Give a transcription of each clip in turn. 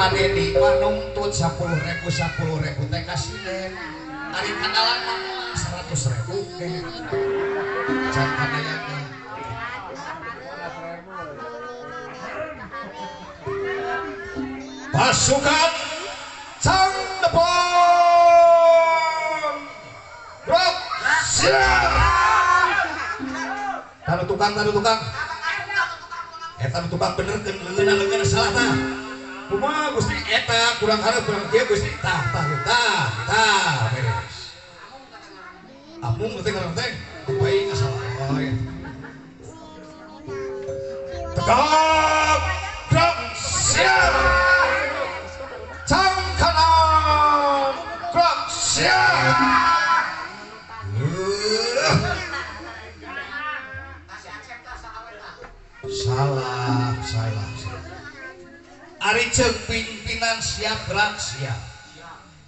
Dedi nuntut 10.000 teh kasih ari kadalang mah 100.000 can kadayana pasukan Sang Depon Brok siap taruh tukang tukang bener kan leungeun salah tah kumaha Gusti eta kurang hareup kurang kieu Gusti tah beres amung teh ngaran teh bae salah tegak gerak siap cang kanan gerak siap salah ari ceuk pimpinan siap gerak siap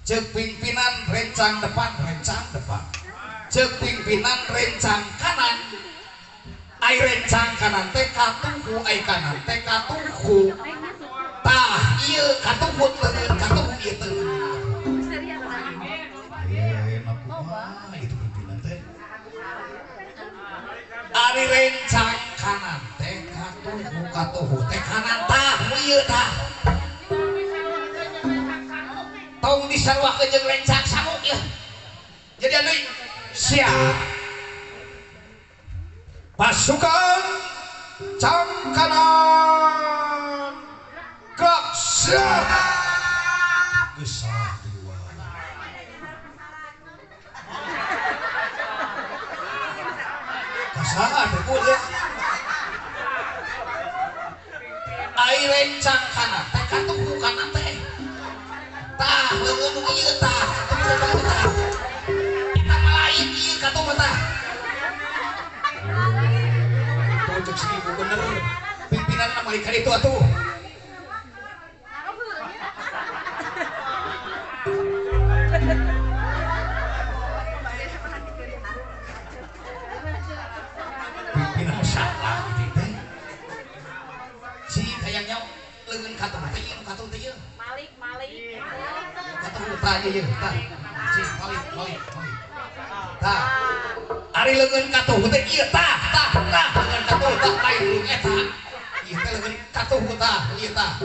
ceuk pimpinan rencang depan ceuk pimpinan rencang kanan ai rencang kanan teh katuhu ai kanan teh katuhu tah ieu katuhu teuneun katuhu ieu teuneun itu pimpinan teh ari rencang kanan teh katuhu teh kanan tah ieu tah tong disarwakeun jeung lencang samuk ya jadi anu siap pasukan cang kanan gerak siap geus salah dua kasaha teh ku ya ai rencang kanan teh katuhu kanan teh tah leungeun ieu tah eta mah lain ieu katuhu tah cek seribu bener pimpinan nama ikan itu atuh pimpinan salah gitu teh si kayaknya leungeun katuh teh ieu katuh teh ieu malik katuh tah ieu tah si malik tah ari leungeun katuh teh ieu tah leungeun katuh tah lain leuweung eta ieu teh leungeun katuh tah ieu tah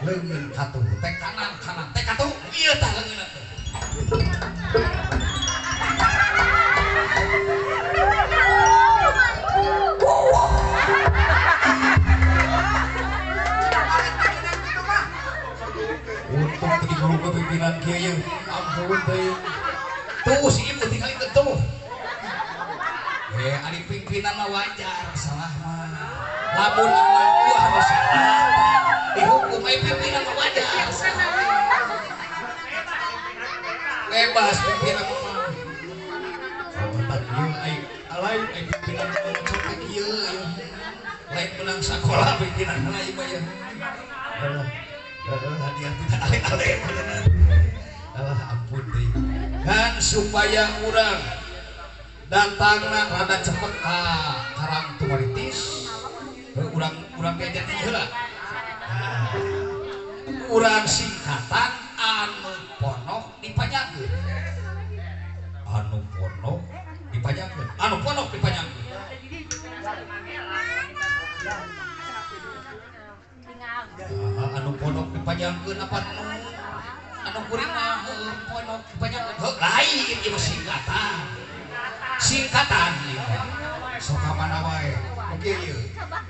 leungeun katuh teh kanan teh katuh ieu tah leungeun teh untung tadi guru kepimpinan kieu ampun teh tuh si ibu tinggal itu ari pimpinan mah wajar salah mah lamun anak gua harus salah dihukum ai pimpinan mah wajar bebas pimpinan mah tak ieu ai lain ai pimpinan mah cocok ieu lain menang sakola pimpinan lain mah ya hadiah tidak alih-alih Allah ampun deh kan supaya urang datangna rada cepet ka Karang Tumaritis urang diajar di heula urang singkatan anu ponok dipanjangkeun anu ponok dipanjangkeun anu ponok dipanjangkeun apa anu kuring mah ponok dipanjangkeun lain ieu singkatan sok mana wae oke yuk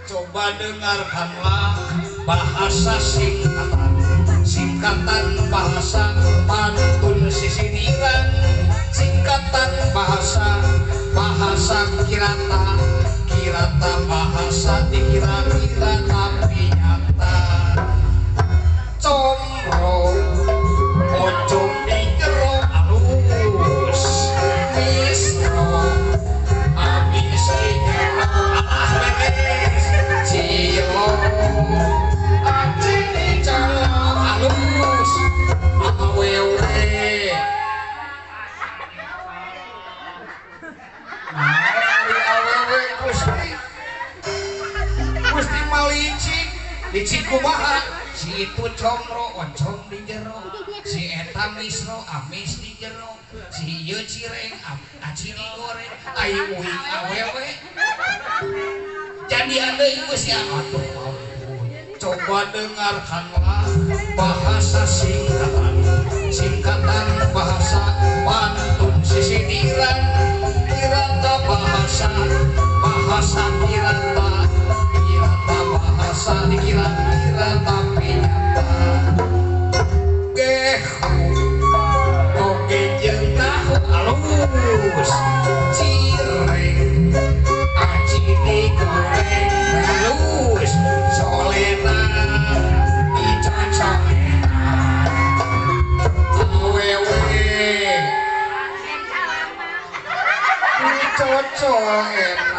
coba dengarkanlah bahasa singkatan bahasa pantun sisirikan singkatan bahasa kirata bahasa dikira-kira tapi nyata comro pocong di jero alus misro abis cilo acing calon halus awewe licin kumaha si itu comro oncom di jero si eta misro amis di jero si ieu cireng aci digoreng ayu uing awewe jadi anda ibu si aduh ampun coba dengarkanlah bahasa singkatan bahasa pantun sisi kirata bahasa kirata bahasa kirata pinyata oke jeung tahu alus cireng aci digoreng halus solena dicocokena awewe dicocokena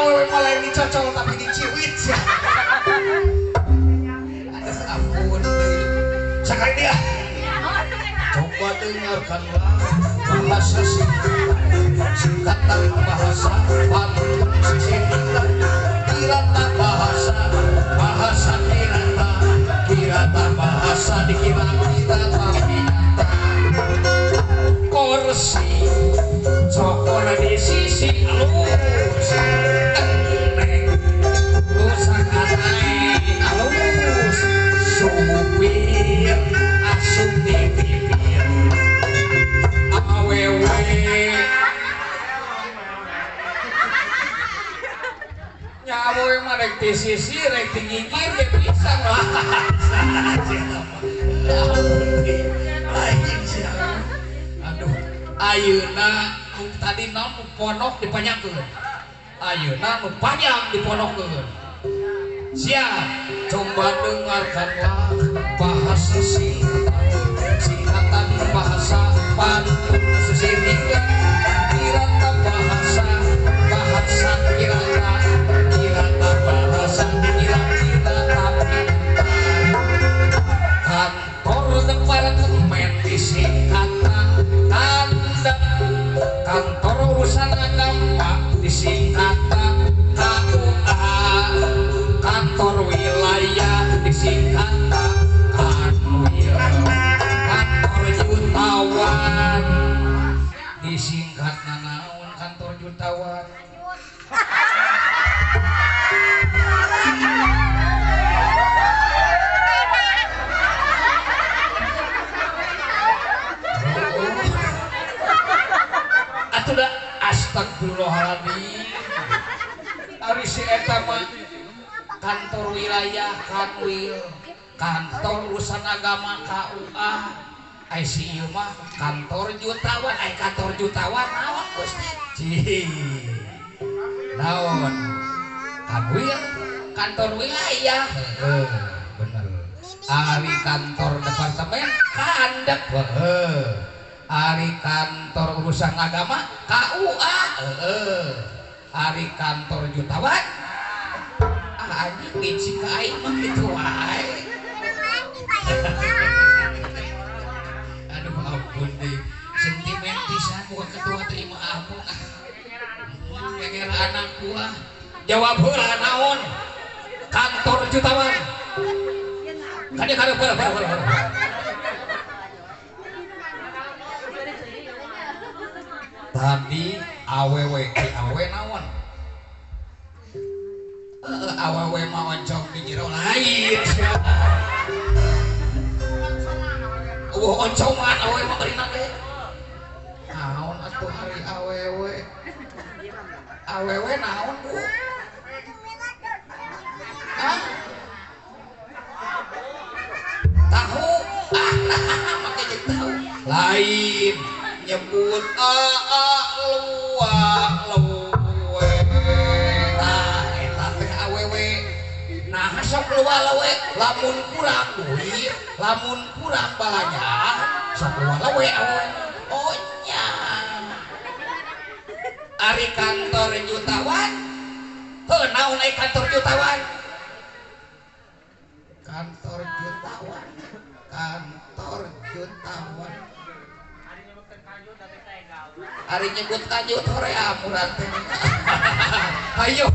awewe malah dicocol tapi diciwit ya. Aduh ampun sekali dia coba dengarkanlah bahasa singkatan bahasa pantun sisi kirata bahasa kirata bahasa dikira kirata pinyata kursi cokor di sisi alus alus supir asup di bibir awewe nyawe mah rek di sisi rek di gigir ge bisa lah aduh ayeuna tadi naon ponok dipanyakeun ayeuna nu panjang diponokkeun siap coba dengarkanlah bahasa singkatan bahasa pantun sesirikan kirata bahasa kirata bahasa kirata kantor departemen disingkatan tanda kantor urusan agama disingkatan KUA kantor wilayah disingkatan kanwil kantor jutawan disingkat naon kantor jutawan atuh astagfirullahaladzim ari si eta mah kantor wilayah kanwil kantor urusan agama KUA ai si ieu mah kantor jutawan ai kantor jutawan naon Gusti naon kanwil kantor wilayah bener ari kantor departemen kaandek ari kantor urusan agama KUA ari kantor jutawan anjing biji ke aing mah gitu wae aduh ampun deh sentimen pisan bukan ketua terima ampun gara anak gua jawab heula naon kantor jutawan kade tadi awewe awe naon awewe mah oncom di jero lain oncoman awewe mah bari nade naon atuh hari awewe naon Bu hah tahu make jeung tahu lain nyebut luwe nah sok luwala we lamun kurang duit lamun kurang banyak sok luwala we oh nya ari kantor jutawan heuh naon ai kantor jutawan kantor jutawan hari nyebut kajut hore amuran. Ayo